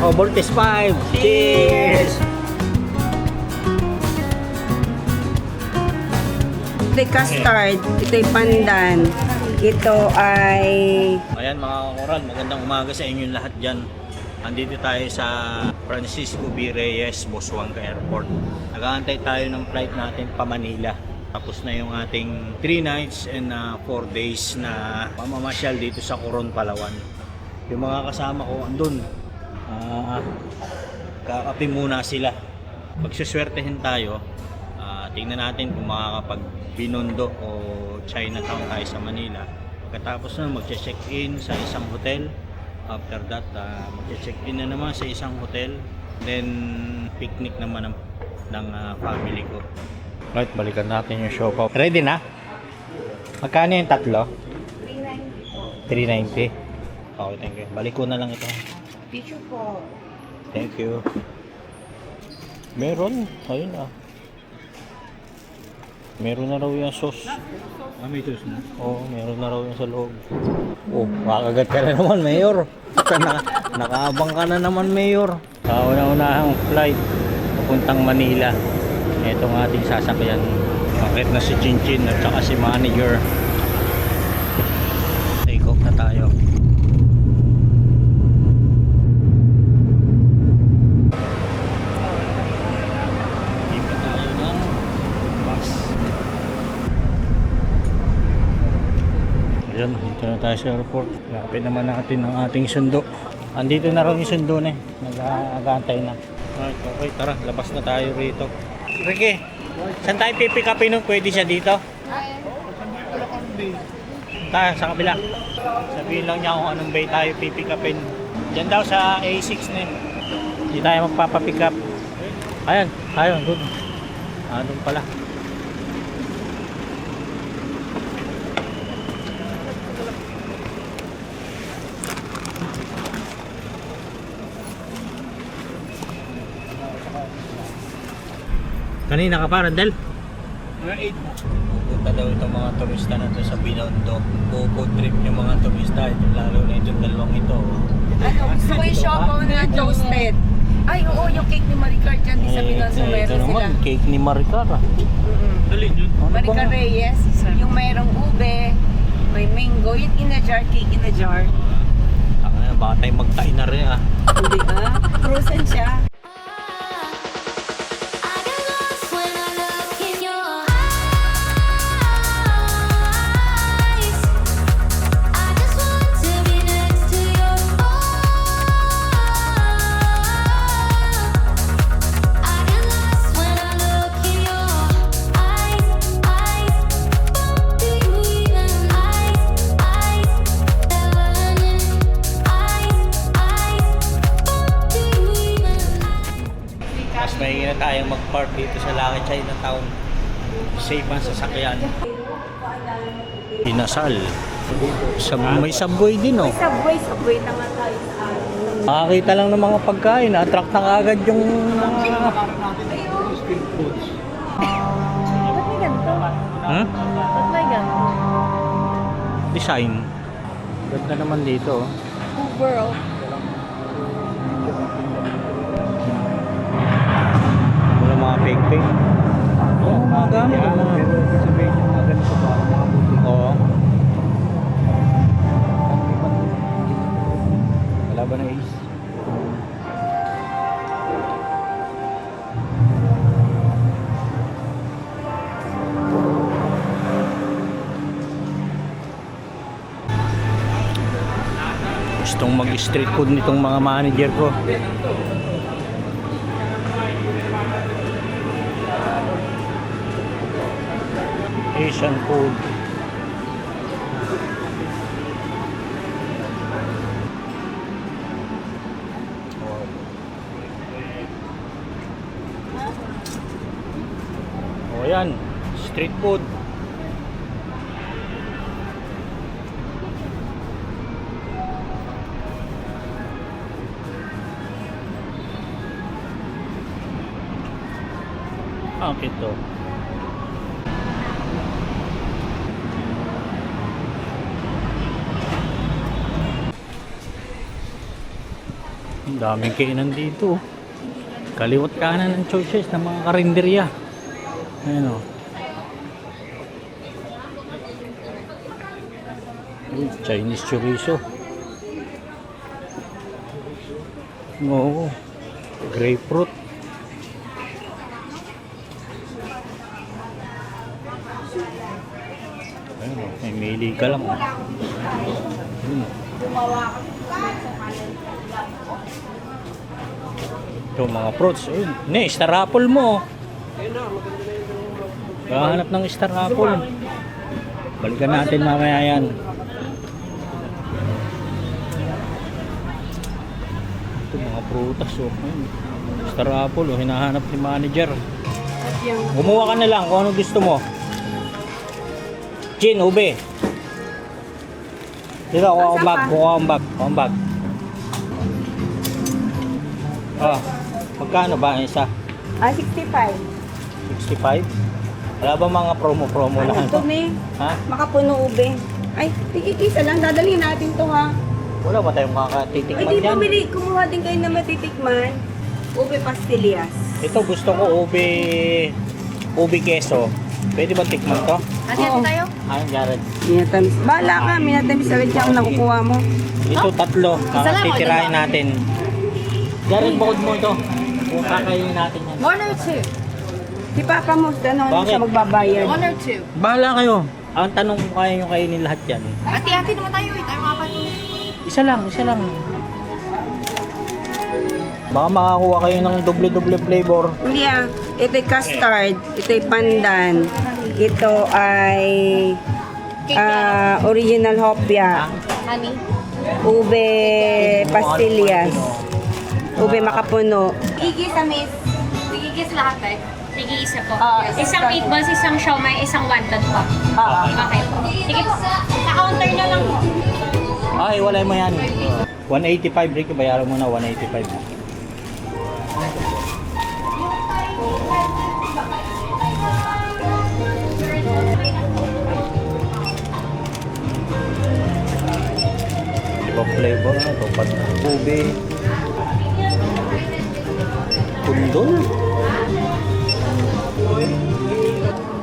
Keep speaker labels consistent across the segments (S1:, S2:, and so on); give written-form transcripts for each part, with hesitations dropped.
S1: Oh, Voltes 5. Cheers!
S2: Ito ay custard, ito ay pandan, ito ay...
S1: Ayan mga kakoral, magandang umaga sa inyong lahat dyan. Andito tayo sa Francisco B. Reyes, Busuanga Airport. Nag-aantay tayo ng flight natin pa Manila. Tapos na yung ating 3 nights and 4 days na mamamasyal dito sa Coron, Palawan. Yung mga kasama ko andun. Kakape muna sila. Pagsuswertehin tayo, tingnan natin kung makakapag Binondo o Chinatown tayo sa Manila. Pagkatapos na magche-check-in sa isang hotel. After that, magche-check-in na naman sa isang hotel. Then picnic naman ng family ko. Right, balikan natin yung show ko. Ready na? Magkano yung tatlo? 390. 390. Okay, thank you. Balik ko na lang ito.
S2: Picture po.
S1: Thank you. Meron. Ayun ah. Meron na raw yung sauce. May sauce na? Oo, meron na raw yung sa loob. Oh, makagat ka na naman, Mayor. Nakaabang ka na naman, Mayor. Kauna-unahang flight papuntang Manila. Ito ang ating sasakyan. Bakit na si Chinchin at saka si manager. Take off na tayo. Ayan, dito na tayo sa airport. Lapit naman natin ang ating sundo. Andito na raw yung sundo na eh. Nag-aantay na. Okay, tara. Labas na tayo rito. Ricky, saan tayo pipick upin nung pwede siya dito? Tayo, sa kabila. Sabihin lang niya kung anong bay tayo pipick upin. Diyan daw sa A6 na yun. Hindi tayo magpapapick up. Ayan, ayun, doon. Doon pala. Kanina ka pa, Randel?
S3: Mga 8 na.
S1: Pupunta daw itong mga turista na to sa Binondo. Go trip yung mga turista. Lalo na itong dalawang ito.
S2: Ano, gusto ko yung siopaw na toasted. Ay, oo, yung cake ni Maricar dyan din sa Binondo
S1: Ito
S2: meron sila.
S1: naman, cake ni Maricar.
S3: Dalhin yun.
S2: Maricar Reyes, yung mayroong ube, may mango, yung in a jar, cake in a jar.
S1: Baka tayo magtain na rin
S2: Hindi frozen siya.
S1: May na tayong mag-park dito sa Lucky Chinatown. Safe ang sasakyan. Pinasal. May subway din, oh.
S2: Subway na nga tayo sa akin.
S1: Makakita lang ng mga pagkain. Attract na agad yung mga...
S3: Street foods.
S2: Ba't may ganito? Ba't may ganito?
S1: Design. Ganda naman dito, oh.
S2: Uber, oh.
S1: Mga fake. Oo, mga gamit.
S3: Pero sabihin yung mga ganito ba, mga buti.
S1: Oo. Wala ba na Ace? Gustong mag-street food nitong mga manager ko. Asian food. Oh, yan. Street food. Ito. Daming kainan dito. Kaliwat kanan ng choices ng mga karinderya. Ayan o. Chinese chorizo. Oo. Grapefruit. Ayun o. May mili ka lang. Ito mga fruits. Ayun. Ne, star apple mo. Kahanap ng star apple. Balikan natin mamaya yan. Ito mga prutas. Oh. Ayun. Star apple. Oh. Hinahanap ni manager. Gumawa ka na lang kung ano gusto mo. Chin, ube. Dito, kuha akong bag. Ah, magkano ba ang isa?
S2: 65.
S1: 65? Wala ba mga promo na?
S2: Ito, me.
S1: Ha?
S2: Makapuno ube. Ay, tigit-isa lang. Dadalhin natin to, ha?
S1: Wala ba tayong
S2: Ay,
S1: makatitikman
S2: di
S1: yan?
S2: bumili. Kumuha din kayo na matitikman. Ube pastillas.
S1: Ito gusto ko ube keso. Pwede ba tikman to?
S2: Oo.
S4: tayo?
S1: Ah, Jared.
S2: Minatamis. Bahala ka. Minatamis agad siya ang nakukuha mo.
S1: Ito tatlo.
S4: Isa lang o
S1: Titirahin natin. Jared, bukod mo ito. Kung kakainin natin yan.
S4: 1 or 2?
S2: Si Papa mo, ano,
S1: Bakit?
S2: siya magbabayad.
S4: 1 or 2?
S1: Bahala kayo. Ang tanong ko kaya nyo kainin lahat yan.
S4: Ati-ati naman tayo eh. Tayo mga patuloy.
S1: Isa lang. Baka makakuha kayo ng doble-doble flavor.
S2: Hindi ah. Ito'y custard. Ito'y pandan. Ito ay original hopia.
S4: Honey.
S2: Ube pastillas. Ube makapuno. Igis sa miss.
S4: Tigigis lahat eh. Tig-iisa po.
S2: Yes.
S4: Isang meatballs, isang siomay, isang wonton po. Okay po. Sige po. Sa counter na lang po.
S1: Ay, wala mo yan. 185, Ricky. Bayaran mo na 185. Ibang flavor na ito. Ube. Kundol.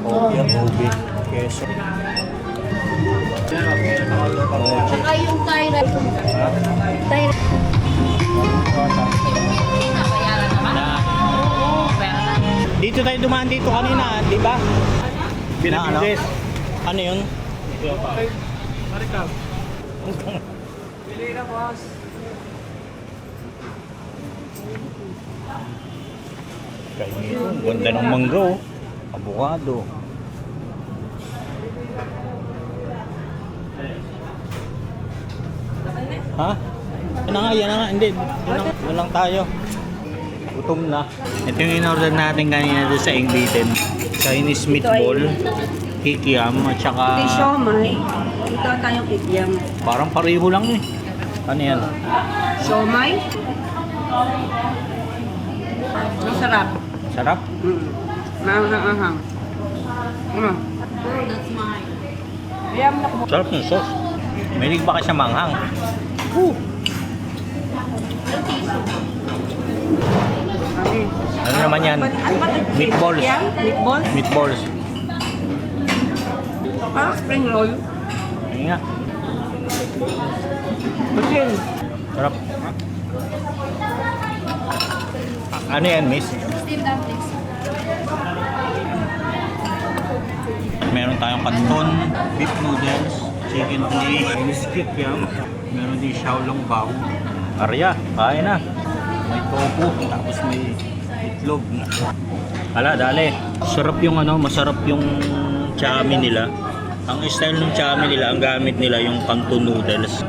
S1: Oh, yan. Ube. Keso.
S4: Saka yung Thailand. Thailand. Bayaran naman. Oo, pera na.
S1: Dito tayo dumaan dito kanina, di ba? Pinapindes. Ano yun?
S3: Marikab. Pili na, boss.
S1: Kainin. Ganda ng mangga, oh. Avocado. Ha? Yan na nga. Hindi. Doon lang tayo. Gutom na. Ito yung in-order natin kanina doon sa Ingliten. Chinese meatball, kikiam, at saka
S2: Ito'y siomay. Ito tayong kikyam.
S1: parang pareho lang eh. Ano yan?
S2: Siomay. Ang sarap.
S1: Sarap?
S2: Mahang-ahang.
S4: That's mine.
S2: Ayan mo na po.
S1: Sarap ng sauce. Mahilig ba ka sa manghang? Ano naman yan?
S2: Ano ba ito?
S1: Meatballs.
S2: Kikyam? Meatballs?
S1: Meatballs.
S2: Parang spring roll.
S1: Ayun nga.
S2: Basil.
S1: Sarap. Ano yan, miss?
S4: Steamed dumplings.
S1: Meron tayong kanton, beef noodles, chicken fillet, biscuit yan. Meron din xiaolong bao. Arya, kain na. May tofu, tapos may itlog. Ala, dali. Sarap yung masarap yung chami nila. Ang style ng chami nila, ang gamit nila yung kanton noodles.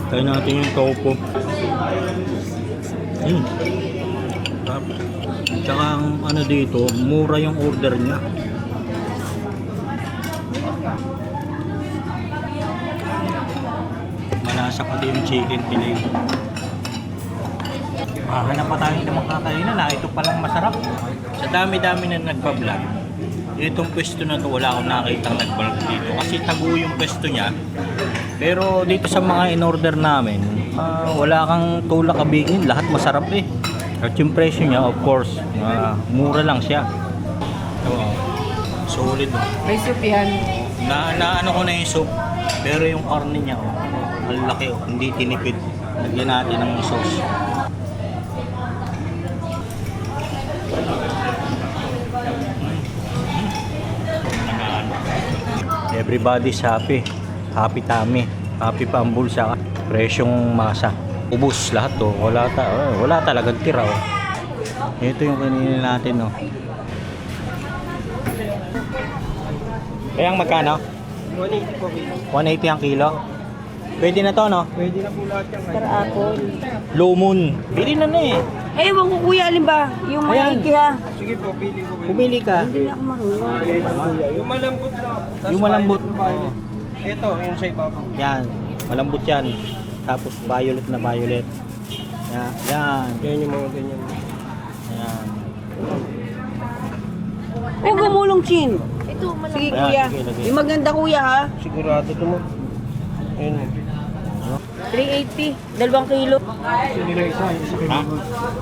S1: Kain natin yung tofu. Sarap. Tsaka ang dito, mura yung order niya. Malasa pati yung chicken fillet. Hanap pa tayo ng makakainan na ito palang masarap. Sa dami-dami na nagpa-vlog, itong pwesto na to wala akong nakitang nag-vlog dito kasi tago yung pwesto niya. Pero dito sa mga in-order namin, Wala kang tulak kabingin, lahat masarap eh. At yung presyo niya, of course, mura lang siya. Oo. Solid. Oh.
S2: May soup yan.
S1: Ano ko na yung soup, pero yung karne niya, oh, ang laki, oh, hindi tinipid. Lagyan natin ng sauce. Everybody's happy. Happy tummy. Happy pa ang bulsa. Presyong masa. Ubus lahat to. Wala talagang tira. Oh. Ito yung kanina natin. Oh. Kaya ang magkano?
S3: 180 po.
S1: 180 ang kilo. Pwede na to, no?
S3: Pwede na po lahat yan.
S2: Sir Apple.
S1: Low moon. Pili na eh.
S2: Ewan ko kuya, alin ba? Yung
S1: Ayan.
S2: maiki ha.
S3: Sige po, pili ko.
S1: Pumili ka.
S2: Hindi na ako marunong.
S3: Yung malambot lang. Tas
S1: Yung malambot.
S3: violet. Ito, yung sa ibabaw.
S1: Yan. Malambot yan. Tapos violet na violet. Yan. Yan.
S3: Yan yung mga ganyan.
S1: Yan.
S2: Huwag gumulong, Chin. Ito, sige
S1: Ayan,
S2: kuya.
S1: sige, lagay.
S2: Yung maganda kuya ha.
S3: Sigurado ito mo. Ayun mo.
S2: 380. 2 kilo.
S3: Sige nila isa. Isa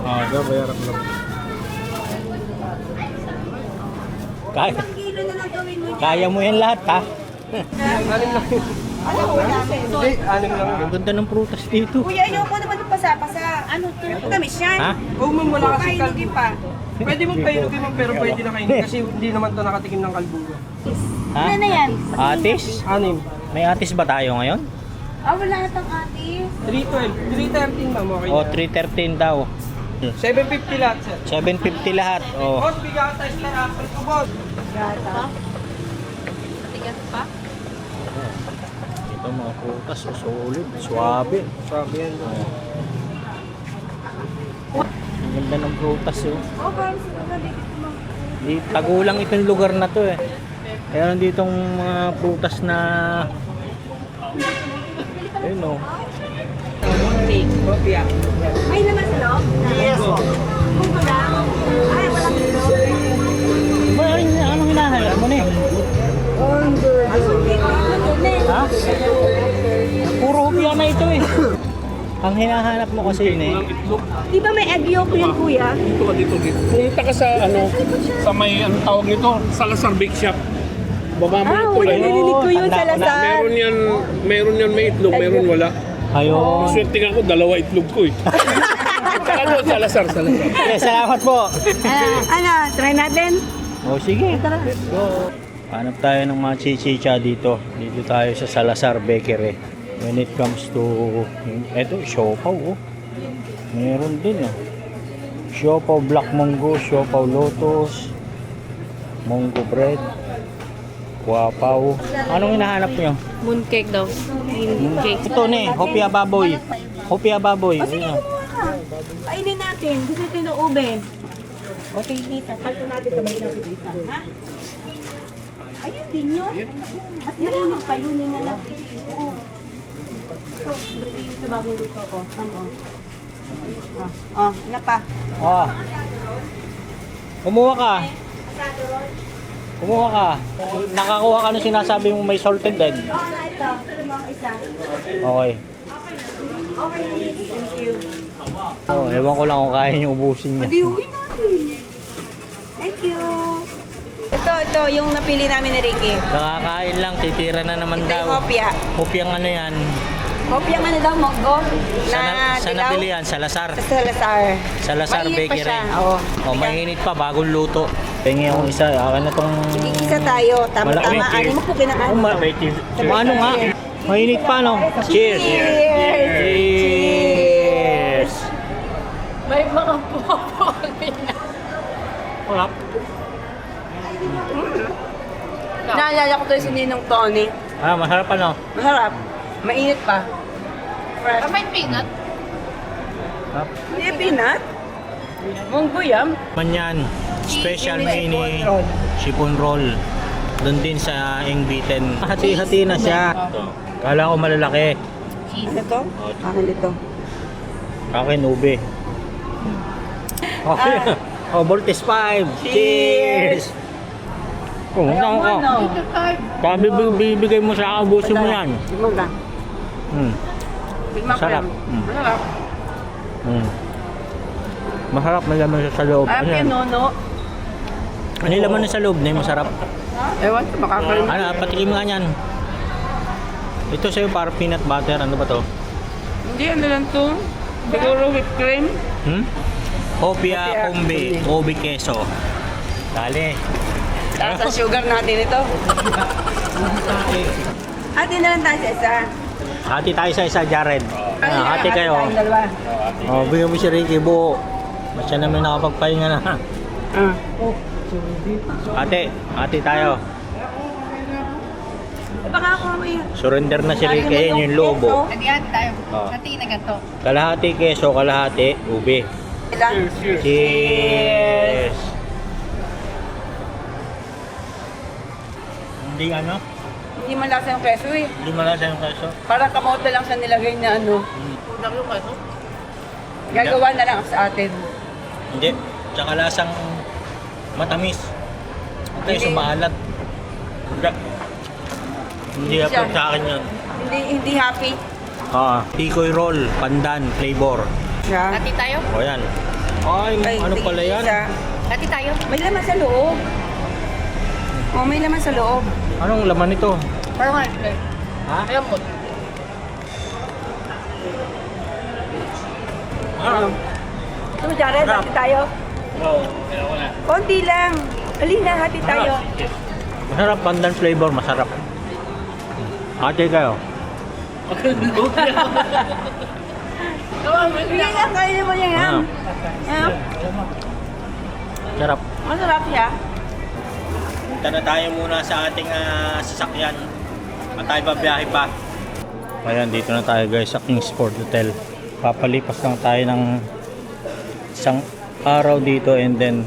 S1: Ha?
S3: bayaran ko lang.
S1: Kaya,
S2: Kilo na lang gawin mo.
S1: kaya mo yan lahat, ha?
S3: Anim lang yun. Hindi, anim lang yun.
S1: Ang ganda ng prutas dito.
S2: Kuya, ayoko naman yung pasa-pasa. Ano to? Tamis yan.
S1: Ha?
S3: Oh, ma'am, wala kasi
S2: Kainugin pa.
S3: Pwede mong kainugin ma'am, pero pwede na kainin kasi hindi naman to nakatikim ng kalbugo.
S1: Ha?
S2: Ano na yan?
S1: Atis?
S3: Anim.
S1: May atis ba tayo ngayon?
S2: Wala itong atis.
S3: 312. 313 ma'am, okay.
S1: O, 313 daw.
S3: 750 lahat, sir.
S1: 750 lahat. O.
S3: Boss, bigata star apple ko, boss.
S2: Gata.
S1: Ito mga prutas, solid, suabe.
S3: Sabi yan.
S1: Ang ganda ng prutas, oh.
S2: Parang sila dito mo.
S1: Tagulang itong lugar na to, eh. Kaya ditong mga prutas na... Ayun, oh.
S3: Kopya.
S2: May naman sa loob? Yes po. Kung wala? Ay, walang kilo.
S1: Anong hinahanap mo na eh? Ha? Puro hupya na ito eh. Ang hinahanap mo kasi yun eh.
S2: Di ba may egg yolk yun, kuya?
S5: Dito ka, dito. Punta ka sa sa may ano tawag nito, Salazar Bake Shop. Baba mo yung tulay.
S2: narinig ko yun
S1: tanda
S2: sa
S1: ko na.
S2: Lazar.
S5: Meron yan may itlog, meron wala.
S1: Ayun.
S5: Swerte nga ako, 2 itlog ko eh. Saka doon, Salazar.
S1: Okay, salamat po.
S2: Ano, try natin?
S1: O sige. Let's go. Hanap tayo ng mga chichicha dito. Dito tayo sa Salazar Bakery. When it comes to... Eto, siopaw oh. Meron din oh. Siopaw black mango, siopaw lotus, mango bread, wapaw. Anong hinahanap nyo?
S2: Mooncake daw. Mooncake.
S1: Ito na eh, hopia baboy. Hopia baboy. Ayun, oh.
S2: Kainin natin. Gusto natin ng ube. Okay, Lita. Palto natin sabay natin dito. Ha? Ayun din yun. At mainit pa yun na lang. Oo. Ito, bring sa bagong luto ko. Ano pa?
S1: Ah. Kumuha ka. Kumuha ka. Nakakuha ka ng sinasabi mo may salted egg.
S2: Ito. Ito mga isa.
S1: Okay.
S2: Okay, thank you.
S1: Oh, ewan ko lang kung kaya niyo ubusin niya.
S2: Diuwi natin. Thank you. Ito, yung napili namin ni Ricky.
S1: Nakakain lang, titira na naman
S2: Ito yung
S1: daw.
S2: hopya.
S1: Hopyang ano yan?
S2: Hopya ano daw, monggo?
S1: Sa nabili yan? Sa Lazar.
S2: Sa Salazar.
S1: Sa Lazar
S2: Mainit pa
S1: Bakery.
S2: siya, oo.
S1: Oh, mainit pa, bagong luto. Pengi akong isa. Akin na tong...
S2: Isa tayo. Tama-tama.
S1: Malaki.
S2: Ano mo po kinakain?
S1: Ano nga? Mainit pa, no? Cheers! Cheers!
S2: May mga popo.
S1: Harap.
S2: Naalala ko tayo si Ninong Tony.
S1: Ah, masarap ano?
S2: Masarap. Mainit pa. Fresh.
S4: May peanut?
S1: Harap.
S2: Hindi peanut. Munggo yan.
S1: Manyan. Special mini chiffon roll. Doon din sa Ingbitin. Hati-hati na siya. Kala ko malalaki.
S2: Ito? Akin ito.
S1: Akin ube. Okay. Oh, Voltes 5. Cheers! Oh, saan ka? Sabi bibigay mo sa akin, ubusin mo yan.
S2: Maganda.
S1: Masarap.
S2: Masarap.
S1: Masarap, may laman siya sa loob.
S2: Ay,
S1: Ano yan?
S2: pinono.
S1: Ano yung laman na sa loob na yung masarap?
S2: Ewan, makakalim.
S1: Ano, patikim nga yan. Ito sa'yo para peanut butter. Ano ba to?
S2: Hindi, ano lang to? Siguro whipped cream.
S1: Opia kumbi, ubi keso. Dali.
S2: Tapos sa sugar natin ito. Ate na lang tayo sa isa.
S1: Hati tayo sa isa, Jared. Hati kayo.
S2: tayong dalawa.
S1: Bigyan mo si Ricky buo. Masya naman nakapagpahinga na. Hati tayo.
S2: Baka ako may...
S1: Surrender na si Ricky. Ayan yung lobo.
S4: Hati-hati tayo.
S1: Oh.
S4: Hati na ganito.
S1: Kalahati keso, kalahati ubi.
S2: Ilan?
S1: Cheers! Hindi ano?
S2: Hindi man lasa yung keso eh.
S1: Hindi malasa yung keso.
S2: Parang kamote lang sa nilagay na ano.
S3: Kulang yung ano?
S2: Gagawa na lang sa atin.
S1: Hindi. Tsaka lasang matamis. Ito yung sumaalat. Hindi
S2: Siya.
S1: approve sa akin yun.
S2: Hindi happy.
S1: Tikoy roll, pandan, flavor.
S2: Siya.
S4: Hati tayo?
S1: O yan. Ay, ano pala yan?
S4: Hati tayo?
S2: May laman sa loob. Oh, may laman sa loob.
S1: Anong laman nito?
S3: Parang nga,
S1: Ha?
S3: alam mo.
S2: Ito, Jared, hati tayo.
S1: Oo.
S2: Konti lang. Alina, hati tayo.
S1: Masarap, pandan flavor, masarap. Ate kayo.
S2: Hindi lang, kaya mo yan.
S1: Ah.
S2: Ah,
S1: Sarap.
S2: masarap siya.
S1: Punta na tayo muna sa ating sasakyan. At tayo babiyahe pa. Ayan, dito na tayo guys sa Kingsport Hotel. Papalipas lang tayo ng isang araw dito and then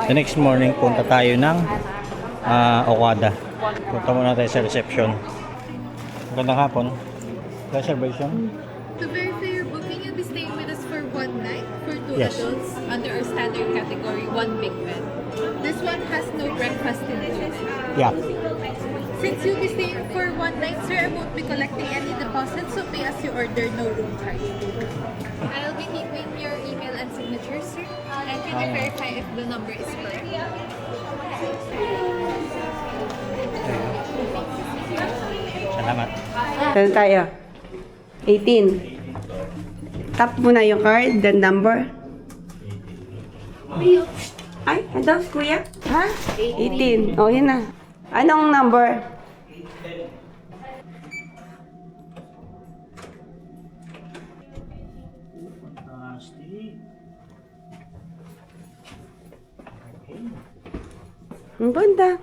S1: the next morning punta tayo ng Okada. Punta muna tayo sa reception. Magandang hapon. Reservation?
S6: To verify your booking, you'll be staying with us for one night for two
S1: Yes.
S6: adults under our standard category, one big bed. This one has no breakfast included.
S1: Yeah.
S6: Since you'll be staying for one night, sir, I won't be collecting any deposits, so pay as you order, no room charge. I'll be needing your email and signature, sir. And can you verify if the number is correct?
S1: Salamat.
S2: Saan tayo? 18. Tap mo na yung card, then number. Ay, ano, kuya? Ha? 18. Oh, yun na. Anong number? Ang ganda.